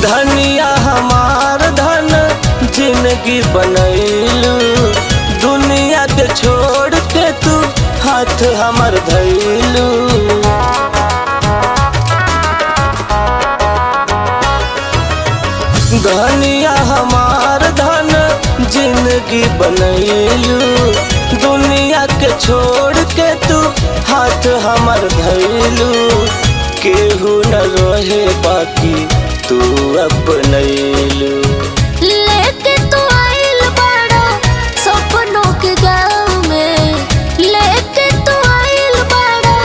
धनिया हमार धन जिंदगी बनैलू, दुनिया के छोड़ के तू हाथ हमर धैलू। धनिया हमार धन जिंदगी बनैलू, दुनिया के छोड़ के तू हाथ हमर धैलू। केहू न रहे बाकी तू अपनैलू। लेके तू आइल बड़ा सपनों के गाँव में, लेके तू आइल बड़ा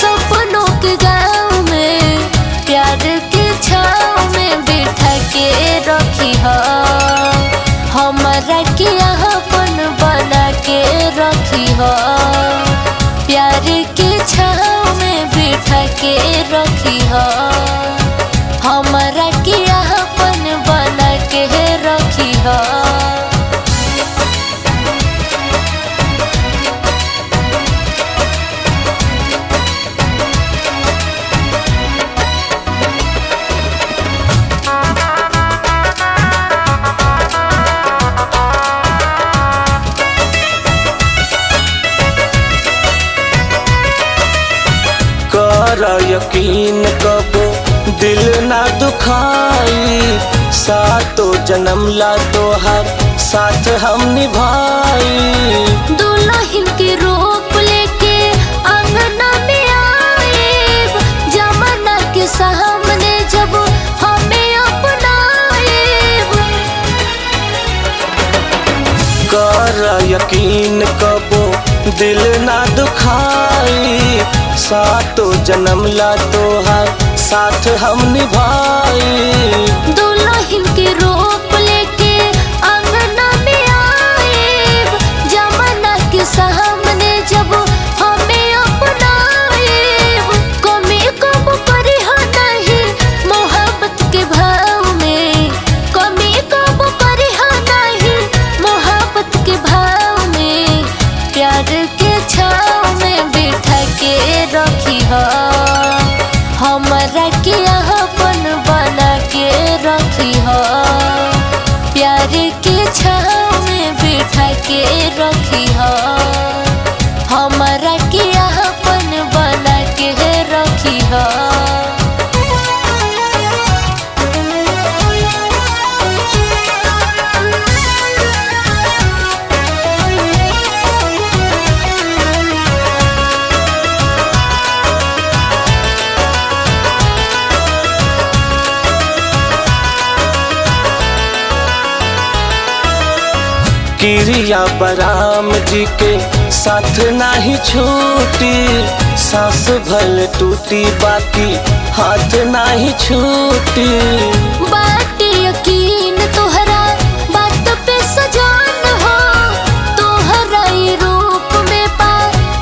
सपनों के गाँव में। प्यार के छाँव में बिठा के रखी हो, हमारा के अपन बना के रखी हो। प्यार के छाँव में बिठा के रखी हो, हमारा के अपन बना के रखी हो। कर यकीन कबो दिल ना दुखाई, सातो जन्म ला तोहार साथ हम निभाई। दुल्हन के रूप लेके अंगना में आए, जमाना के सामने जब हमें अपनाए। कर यकीन कबो दिल ना दुखाई, सातो जन्म ला तोहार साथ हम निभाई। दुल्हन के रूप लेके अंगना में आए, जमाना के सामने जब हमें अपनाए। कमी कब करी हो नहीं मोहब्बत के भाव में, कमी कब करी हो नहीं मोहब्बत के भाव में। प्यार के छाँव में बिठा के रखी हो, हमारा के अपन बना के रखी हो। प्यार के छाँव में बिठा के रखी हो, हमारा के अपन बना के रखी हो। क्रिया बराम जी के साथ नाही छूटी, सांस भल टूटी बाकी हाथ नाही छूटी। बात यकीन तोहरा बात पे सजान हो, तोहरा ही रूप में पा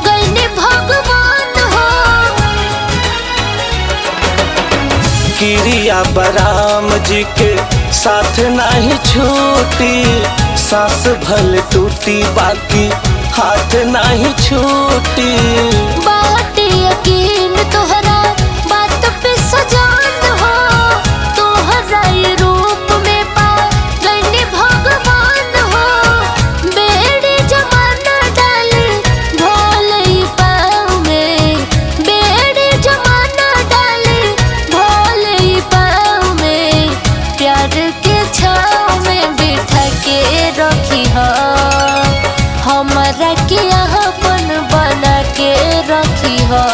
गईने भगवान हो। क्रिया बराम जी के साथ नाही छूटी, सांस भल टूटी बाकी हाथ नाही छूटी। बात यकीन तोहरा बात पे सजान हो, तोहरा ही रूप में पा गईने भगवान हो। बेड़ी जमाना डाले भोले पाँव में, बेड़ी जमाना डाले भोले पाँव में। प्यार के छाँव में बिठा के रखी हो, हमारा के अपन बना के रखी हो।